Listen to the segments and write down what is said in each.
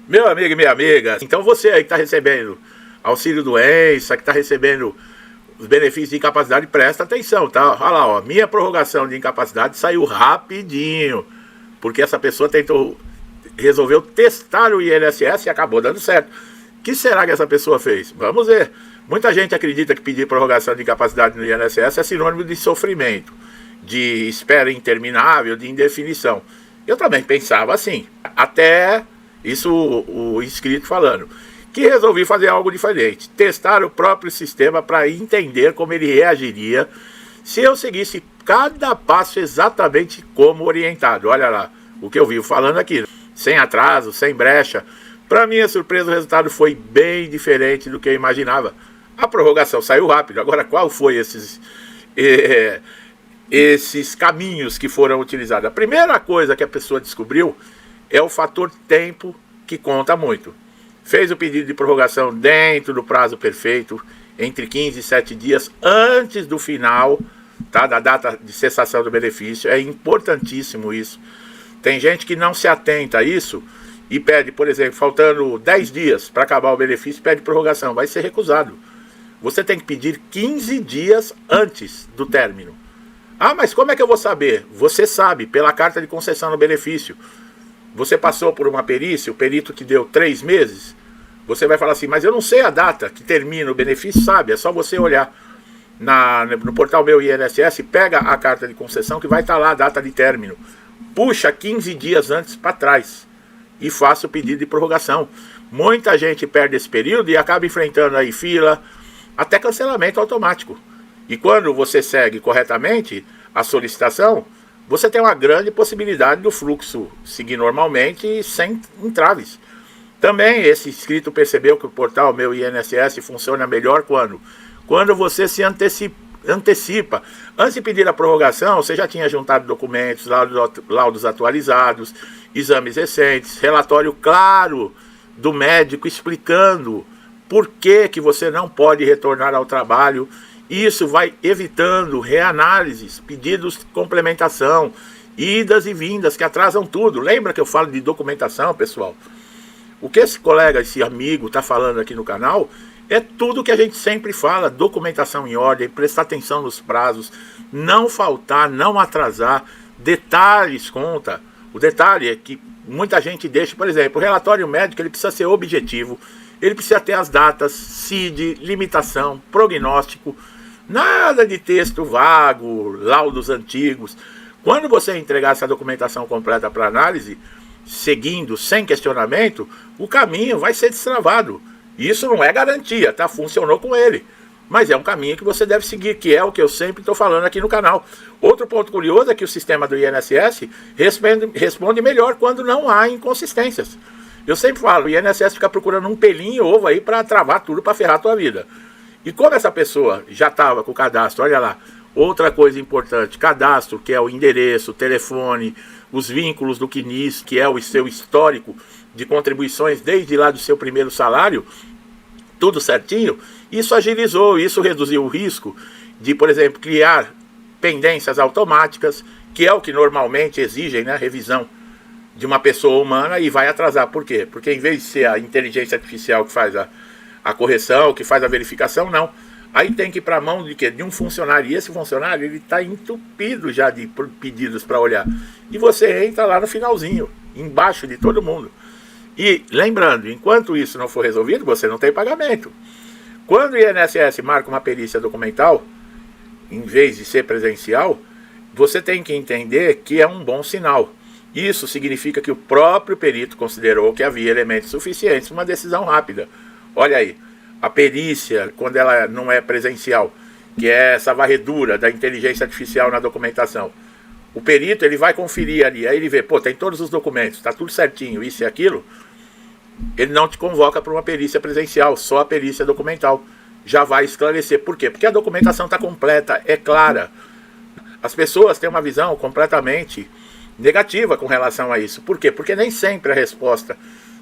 Meu amigo e minha amiga, então você aí que está recebendo auxílio doença, que está recebendo os benefícios de incapacidade, presta atenção, tá? Olha lá, ó, minha prorrogação de incapacidade saiu rapidinho, porque essa pessoa resolveu testar o INSS e acabou dando certo. O que será que essa pessoa fez? Vamos ver. Muita gente acredita que pedir prorrogação de incapacidade no INSS é sinônimo de sofrimento, de espera interminável, de indefinição. Eu também pensava assim, até isso o inscrito falando, que resolvi fazer algo diferente, testar o próprio sistema para entender como ele reagiria se eu seguisse cada passo exatamente como orientado. Olha lá, o que eu vivo falando aqui, sem atraso, sem brecha. Para minha surpresa, o resultado foi bem diferente do que eu imaginava. A prorrogação saiu rápido. Agora, qual foi esses caminhos que foram utilizados? A primeira coisa que a pessoa descobriu é o fator tempo, que conta muito. Fez o pedido de prorrogação dentro do prazo perfeito, entre 15 e 7 dias antes do final, tá, da data de cessação do benefício. É importantíssimo isso. Tem gente que não se atenta a isso e pede, por exemplo, faltando 10 dias para acabar o benefício, pede prorrogação. Vai ser recusado. Você tem que pedir 15 dias antes do término. Ah, mas como é que eu vou saber? Você sabe, pela carta de concessão no benefício. Você passou por uma perícia, o perito te deu 3 meses. Você vai falar assim, mas eu não sei a data que termina o benefício, sabe? É só você olhar no portal Meu INSS, pega a carta de concessão que vai estar lá a data de término. Puxa 15 dias antes para trás e faça o pedido de prorrogação. Muita gente perde esse período e acaba enfrentando aí fila, até cancelamento automático. E quando você segue corretamente a solicitação, você tem uma grande possibilidade do fluxo seguir normalmente sem entraves. Também esse inscrito percebeu que o portal Meu INSS funciona melhor quando você se antecipa. Antes de pedir a prorrogação, você já tinha juntado documentos, laudos atualizados, exames recentes, relatório claro do médico explicando por que você não pode retornar ao trabalho. Isso vai evitando reanálises, pedidos de complementação, idas e vindas que atrasam tudo. Lembra que eu falo de documentação, pessoal? O que esse colega, esse amigo está falando aqui no canal é tudo que a gente sempre fala: documentação em ordem, prestar atenção nos prazos, não faltar, não atrasar, detalhes conta. O detalhe é que muita gente deixa, por exemplo, o relatório médico ele precisa ser objetivo, ele precisa ter as datas, CID, limitação, prognóstico, nada de texto vago, laudos antigos. Quando você entregar essa documentação completa para análise, seguindo, sem questionamento, o caminho vai ser destravado. Isso não é garantia, tá? Funcionou com ele. Mas é um caminho que você deve seguir, que é o que eu sempre estou falando aqui no canal. Outro ponto curioso é que o sistema do INSS responde melhor quando não há inconsistências. Eu sempre falo, o INSS fica procurando um pelinho ovo aí para travar tudo, para ferrar a tua vida. E como essa pessoa já estava com o cadastro, olha lá, outra coisa importante, cadastro, que é o endereço, o telefone, os vínculos do CNIS, que é o seu histórico de contribuições desde lá do seu primeiro salário, tudo certinho, isso agilizou, isso reduziu o risco de, por exemplo, criar pendências automáticas, que é o que normalmente exigem, né, revisão de uma pessoa humana, e vai atrasar. Por quê? Porque em vez de ser a inteligência artificial que faz a correção, que faz a verificação, não. Aí tem que ir para a mão de quê? De um funcionário. E esse funcionário ele está entupido já de pedidos para olhar. E você entra lá no finalzinho, embaixo de todo mundo. E lembrando, enquanto isso não for resolvido, você não tem pagamento. Quando o INSS marca uma perícia documental, em vez de ser presencial, você tem que entender que é um bom sinal. Isso significa que o próprio perito considerou que havia elementos suficientes para uma decisão rápida. Olha aí, a perícia, quando ela não é presencial, que é essa varredura da inteligência artificial na documentação, o perito ele vai conferir ali, aí ele vê, pô, tem todos os documentos, está tudo certinho, isso e aquilo, ele não te convoca para uma perícia presencial, só a perícia documental já vai esclarecer. Por quê? Porque a documentação está completa, é clara. As pessoas têm uma visão completamente negativa com relação a isso. Por quê? Porque nem sempre a resposta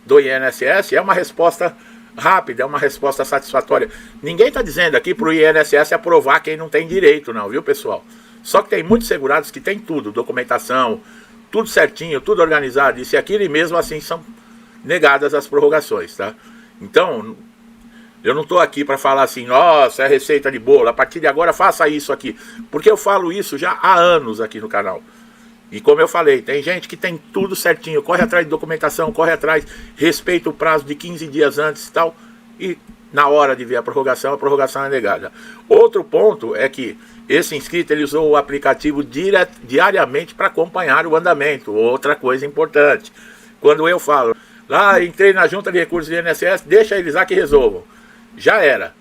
do INSS é uma resposta rápida, é uma resposta satisfatória. Ninguém está dizendo aqui para o INSS aprovar quem não tem direito, não, viu, pessoal? Só que tem muitos segurados que tem tudo, documentação, tudo certinho, tudo organizado, isso e aquilo, e mesmo assim negadas as prorrogações, tá? Então, eu não estou aqui para falar assim, nossa, é receita de bolo, a partir de agora faça isso aqui. Porque eu falo isso já há anos aqui no canal. E como eu falei, tem gente que tem tudo certinho, corre atrás de documentação, corre atrás, respeita o prazo de 15 dias antes e tal, e na hora de ver a prorrogação é negada. Outro ponto é que esse inscrito ele usou o aplicativo diariamente para acompanhar o andamento. Outra coisa importante, quando eu falo, lá entrei na junta de recursos do INSS, deixa eles lá que resolvam. Já era,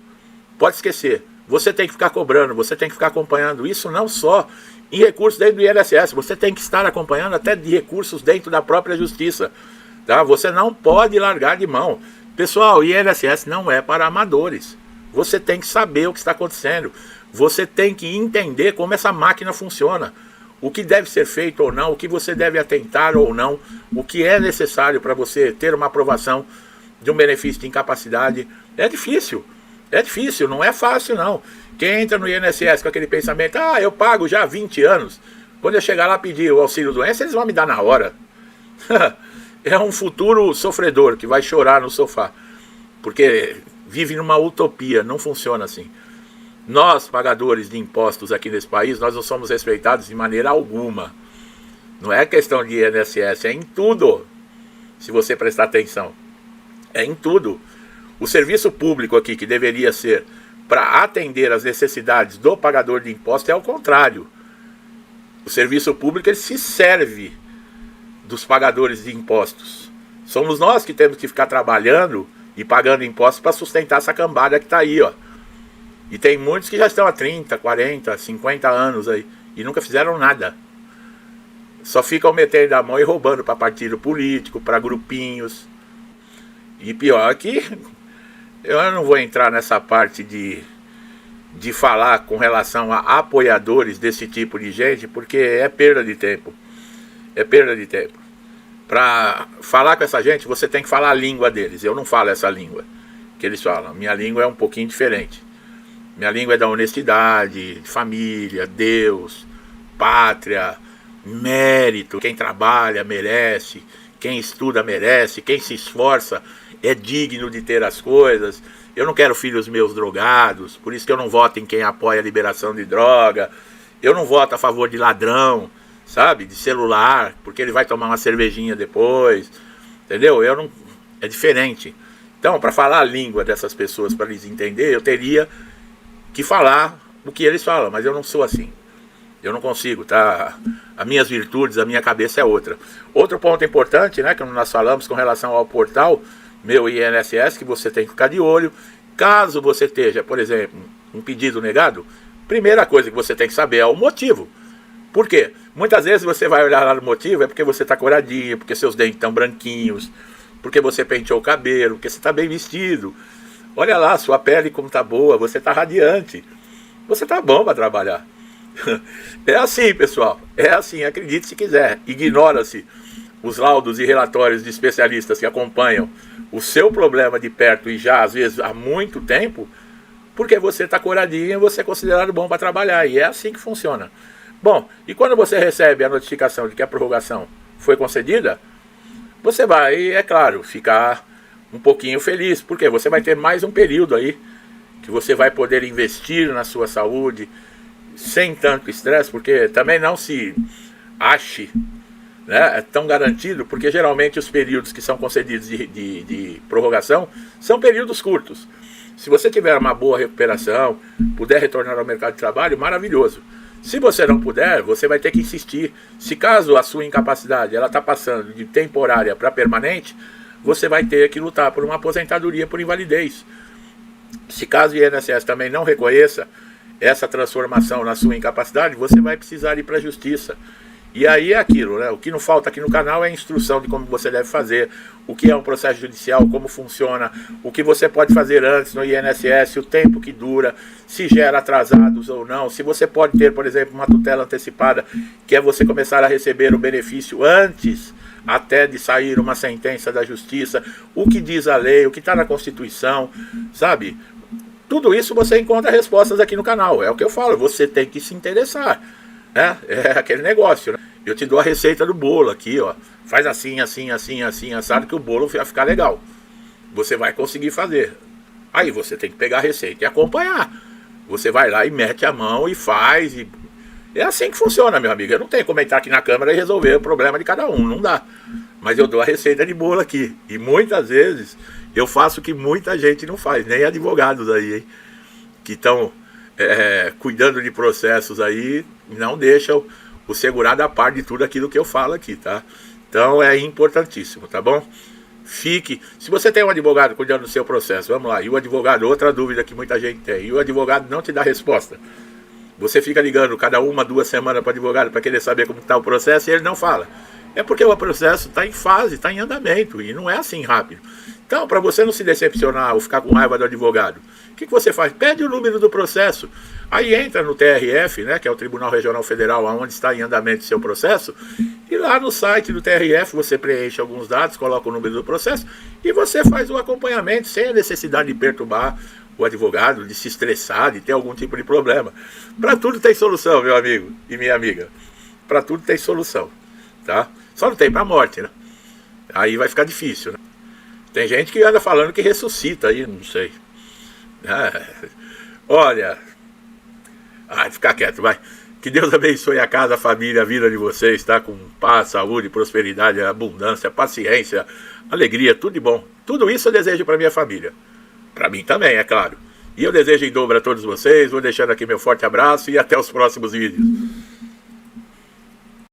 pode esquecer. Você tem que ficar cobrando, você tem que ficar acompanhando isso não só em recursos dentro do INSS, você tem que estar acompanhando até de recursos dentro da própria justiça, tá? Você não pode largar de mão. Pessoal, o INSS não é para amadores. Você tem que saber o que está acontecendo. Você tem que entender como essa máquina funciona. O que deve ser feito ou não, o que você deve atentar ou não, o que é necessário para você ter uma aprovação de um benefício de incapacidade. É difícil, não é fácil não. Quem entra no INSS com aquele pensamento, eu pago já há 20 anos, quando eu chegar lá pedir o auxílio doença, eles vão me dar na hora. É um futuro sofredor que vai chorar no sofá, porque vive numa utopia, não funciona assim. Nós, pagadores de impostos aqui nesse país, nós não somos respeitados de maneira alguma. Não é questão de INSS, é em tudo, se você prestar atenção. É em tudo. O serviço público aqui, que deveria ser para atender as necessidades do pagador de impostos, é ao contrário. O serviço público ele se serve dos pagadores de impostos. Somos nós que temos que ficar trabalhando e pagando impostos para sustentar essa cambada que está aí, ó. E tem muitos que já estão há 30, 40, 50 anos aí e nunca fizeram nada. Só ficam metendo a mão e roubando para partido político, para grupinhos. E pior que eu não vou entrar nessa parte de falar com relação a apoiadores desse tipo de gente, porque é perda de tempo. É perda de tempo. Para falar com essa gente, você tem que falar a língua deles. Eu não falo essa língua que eles falam. Minha língua é um pouquinho diferente. Minha língua é da honestidade, família, Deus, pátria, mérito. Quem trabalha merece, quem estuda merece, quem se esforça é digno de ter as coisas. Eu não quero filhos meus drogados, por isso que eu não voto em quem apoia a liberação de droga. Eu não voto a favor de ladrão, sabe, de celular, porque ele vai tomar uma cervejinha depois, entendeu? Eu não... É diferente. Então, para falar a língua dessas pessoas, para eles entenderem, eu teria que falar o que eles falam, mas eu não sou assim. Eu não consigo, tá? As minhas virtudes, a minha cabeça é outra. Outro ponto importante, né, que nós falamos com relação ao portal Meu INSS, que você tem que ficar de olho. Caso você esteja, por exemplo, um pedido negado, primeira coisa que você tem que saber é o motivo. Por quê? Muitas vezes você vai olhar lá no motivo, é porque você está coradinho, porque seus dentes estão branquinhos, porque você penteou o cabelo, porque você está bem vestido. Olha lá, sua pele como está boa, você está radiante. Você está bom para trabalhar. É assim, pessoal. É assim, acredite se quiser. Ignora-se os laudos e relatórios de especialistas que acompanham o seu problema de perto e já, às vezes, há muito tempo, porque você está coradinho e você é considerado bom para trabalhar. E é assim que funciona. Bom, e quando você recebe a notificação de que a prorrogação foi concedida, você vai, é claro, ficar um pouquinho feliz, porque você vai ter mais um período aí que você vai poder investir na sua saúde sem tanto estresse, porque também não se ache, né, é tão garantido, porque geralmente os períodos que são concedidos de prorrogação são períodos curtos. Se você tiver uma boa recuperação, puder retornar ao mercado de trabalho, maravilhoso. Se você não puder, você vai ter que insistir. Se caso a sua incapacidade ela está passando de temporária para permanente, você vai ter que lutar por uma aposentadoria por invalidez. Se caso o INSS também não reconheça essa transformação na sua incapacidade, você vai precisar ir para a justiça. E aí é aquilo, né? O que não falta aqui no canal é a instrução de como você deve fazer, o que é um processo judicial, como funciona, o que você pode fazer antes no INSS, o tempo que dura, se gera atrasados ou não, se você pode ter, por exemplo, uma tutela antecipada, que é você começar a receber o benefício antes até de sair uma sentença da justiça, o que diz a lei, o que está na Constituição, sabe? Tudo isso você encontra respostas aqui no canal. É o que eu falo, você tem que se interessar. É aquele negócio, né? Eu te dou a receita do bolo aqui, ó. Faz assim, assim, assim, assim, assado, que o bolo vai ficar legal. Você vai conseguir fazer. Aí você tem que pegar a receita e acompanhar. Você vai lá e mete a mão e faz. É assim que funciona, meu amigo. Eu não tenho como entrar aqui na câmera e resolver o problema de cada um, não dá. Mas eu dou a receita de bolo aqui. E muitas vezes eu faço o que muita gente não faz, nem advogados aí, hein? Que estão cuidando de processos aí, não deixam o segurado a par de tudo aquilo que eu falo aqui, tá? Então é importantíssimo, tá bom? Se você tem um advogado cuidando do seu processo, vamos lá, e o advogado, outra dúvida que muita gente tem, e o advogado não te dá resposta. Você fica ligando cada 1, 2 semanas para o advogado para querer saber como está o processo e ele não fala. É porque o processo está em fase, está em andamento e não é assim rápido. Então, para você não se decepcionar ou ficar com raiva do advogado, o que você faz? Pede o número do processo, aí entra no TRF, né, que é o Tribunal Regional Federal, onde está em andamento o seu processo, e lá no site do TRF você preenche alguns dados, coloca o número do processo e você faz o acompanhamento sem a necessidade de perturbar o advogado, de se estressar, de ter algum tipo de problema. Para tudo tem solução, meu amigo e minha amiga. Para tudo tem solução, tá? Só não tem para a morte, né? Aí vai ficar difícil, né? Tem gente que anda falando que ressuscita aí, não sei. Olha, fica quieto, vai. Que Deus abençoe a casa, a família, a vida de vocês, tá? Com paz, saúde, prosperidade, abundância, paciência, alegria, tudo de bom. Tudo isso eu desejo para minha família. Para mim também, é claro. E eu desejo em dobro a todos vocês. Vou deixando aqui meu forte abraço e até os próximos vídeos.